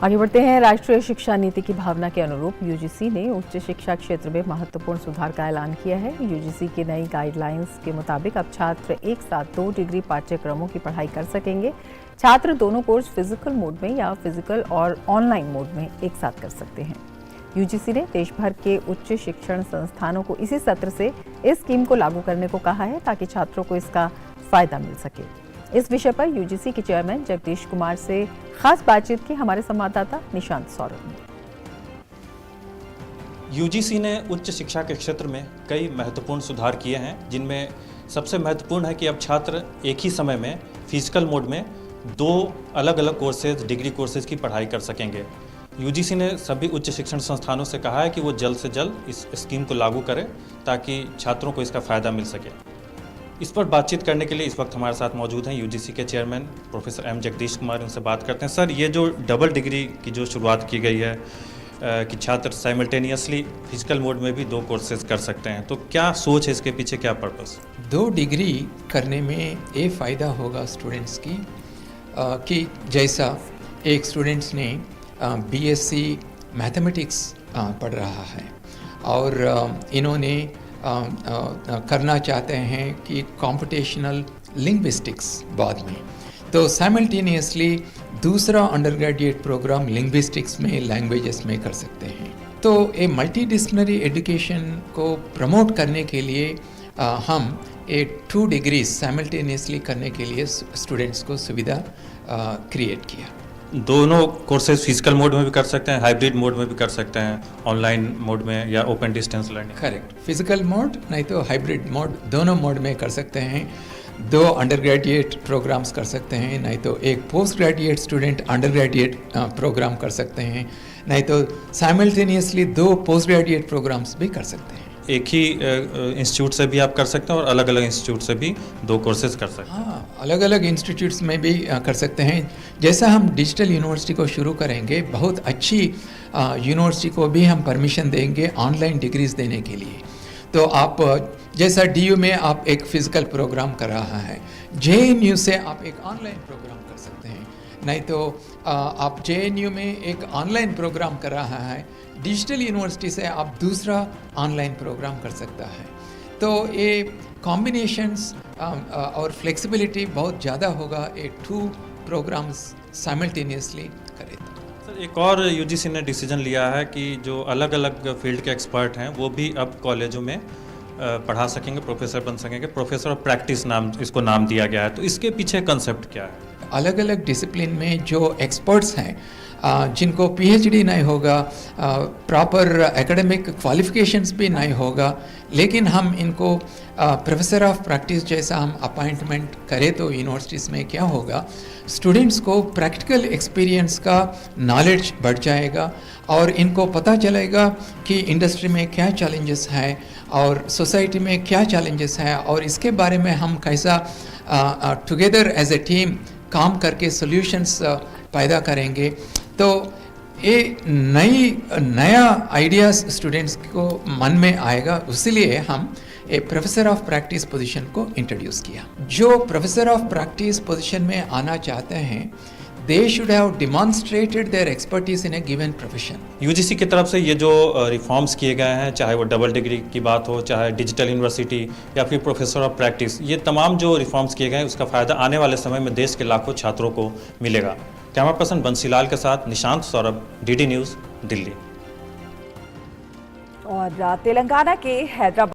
आगे बढ़ते हैं। राष्ट्रीय शिक्षा नीति की भावना के अनुरूप यूजीसी ने उच्च शिक्षा क्षेत्र में महत्वपूर्ण सुधार का ऐलान किया है। यूजीसी की नई गाइडलाइंस के मुताबिक अब छात्र एक साथ 2 डिग्री पाठ्यक्रमों की पढ़ाई कर सकेंगे। छात्र दोनों कोर्स फिजिकल मोड में या फिजिकल और ऑनलाइन मोड में एक साथ कर सकते हैं। यूजीसी ने देश भर के उच्च शिक्षण संस्थानों को इसी सत्र से इस स्कीम को लागू करने को कहा है ताकि छात्रों को इसका फायदा मिल सके। इस विषय पर यूजीसी के चेयरमैन जगदीश कुमार से खास बातचीत की हमारे संवाददाता निशांत सौरभ ने। यूजीसी ने उच्च शिक्षा के क्षेत्र में कई महत्वपूर्ण सुधार किए हैं, जिनमें सबसे महत्वपूर्ण है कि अब छात्र एक ही समय में फिजिकल मोड में 2 अलग अलग कोर्सेज, डिग्री कोर्सेज की पढ़ाई कर सकेंगे। यूजीसी ने सभी उच्च शिक्षण संस्थानों से कहा है कि वो जल्द से जल्द इस स्कीम को लागू करें ताकि छात्रों को इसका फ़ायदा मिल सके। इस पर बातचीत करने के लिए इस वक्त हमारे साथ मौजूद हैं यूजीसी के chairman professor M Jagadish Kumar. उनसे बात करते हैं। सर, ये जो डबल डिग्री की जो शुरुआत की गई है कि छात्र साइमल्टेनियसली फिजिकल मोड में भी 2 कोर्सेज कर सकते हैं, तो क्या सोच है इसके पीछे, क्या पर्पस? 2 डिग्री करने में ये फ़ायदा होगा स्टूडेंट्स की कि जैसा एक स्टूडेंट्स ने बीएससी मैथमेटिक्स पढ़ रहा है और इन्होंने करना चाहते हैं कि कॉम्पिटिशनल लिंग्विस्टिक्स बाद में, तो साइमल्टेनियसली दूसरा अंडरग्रेजुएट प्रोग्राम लिंग्विस्टिक्स में, लैंग्वेजेस में कर सकते हैं। तो ये मल्टीडिसिप्लिनरी एजुकेशन को प्रमोट करने के लिए हम 2 डिग्रीज साइमल्टेनियसली करने के लिए स्टूडेंट्स को सुविधा क्रिएट किया। दोनों कोर्सेज फिजिकल मोड में भी कर सकते हैं, हाइब्रिड मोड में भी कर सकते हैं, ऑनलाइन मोड में या open distance learning? Correct, physical mode नहीं तो हाइब्रिड मोड, दोनों मोड में कर सकते हैं। 2 अंडरग्रेजुएट प्रोग्राम्स कर सकते हैं, नहीं तो एक post graduate student undergraduate programme कर सकते हैं, नहीं तो साइमल्टेनियसली 2 पोस्ट ग्रेजुएट प्रोग्राम्स भी कर सकते हैं। एक ही इंस्टीट्यूट से भी आप कर सकते हैं और अलग अलग इंस्टीट्यूट से भी 2 कोर्सेज कर सकते हैं? हाँ, अलग अलग इंस्टीट्यूट्स में भी कर सकते हैं। जैसा हम डिजिटल यूनिवर्सिटी को शुरू करेंगे, बहुत अच्छी यूनिवर्सिटी को भी हम परमिशन देंगे ऑनलाइन डिग्रीज देने के लिए। तो आप जैसा डीयू में आप एक फिजिकल प्रोग्राम कर रहा है, जेएनयू से आप एक ऑनलाइन प्रोग्राम कर सकते हैं, नहीं तो आप जेएनयू में एक ऑनलाइन प्रोग्राम कर रहा है, डिजिटल यूनिवर्सिटी से आप दूसरा ऑनलाइन प्रोग्राम कर सकता है। तो ये कॉम्बिनेशंस और फ्लेक्सिबिलिटी बहुत ज़्यादा होगा, ये 2 प्रोग्राम्स साइमल्टेनियसली करें। सर, एक और यूजीसी ने डिसीजन लिया है कि जो अलग अलग फील्ड के एक्सपर्ट हैं वो भी अब कॉलेजों में पढ़ा सकेंगे, प्रोफेसर बन सकेंगे। प्रोफेसर ऑफ प्रैक्टिस नाम इसको नाम दिया गया है, तो इसके पीछे कंसेप्ट क्या है? अलग अलग डिसिप्लिन में जो एक्सपर्ट्स हैं, जिनको पीएचडी नहीं होगा, प्रॉपर एकेडमिक क्वालिफिकेशंस भी नहीं होगा, लेकिन हम इनको प्रोफेसर ऑफ प्रैक्टिस जैसा हम अपॉइंटमेंट करें तो यूनिवर्सिटीज़ में क्या होगा, स्टूडेंट्स को प्रैक्टिकल एक्सपीरियंस का नॉलेज बढ़ जाएगा और इनको पता चलेगा कि इंडस्ट्री में क्या चैलेंजेस हैं और सोसाइटी में क्या चैलेंजेस हैं और इसके बारे में हम कैसा टुगेदर एज ए टीम काम करके सॉल्यूशंस पैदा करेंगे। तो ये नया आइडियाज़ स्टूडेंट्स को मन में आएगा, इसलिए हम एक प्रोफेसर ऑफ प्रैक्टिस पोजीशन को इंट्रोड्यूस किया। जो प्रोफेसर ऑफ प्रैक्टिस पोजीशन में आना चाहते हैं, they should have demonstrated their expertise in a given profession. UGC की तरफ से ये जो रिफॉर्म्स किए गए हैं, चाहे वो डबल डिग्री की बात हो, चाहे डिजिटल यूनिवर्सिटी या फिर प्रोफेसर ऑफ प्रैक्टिस, ये तमाम जो रिफॉर्म्स किए गए हैं उसका फ़ायदा आने वाले समय में देश के लाखों छात्रों को मिलेगा। कैमरा पर्सन बंसीलाल के साथ निशांत सौरभ, डीडी न्यूज़, दिल्ली। और तेलंगाना के हैदराबाद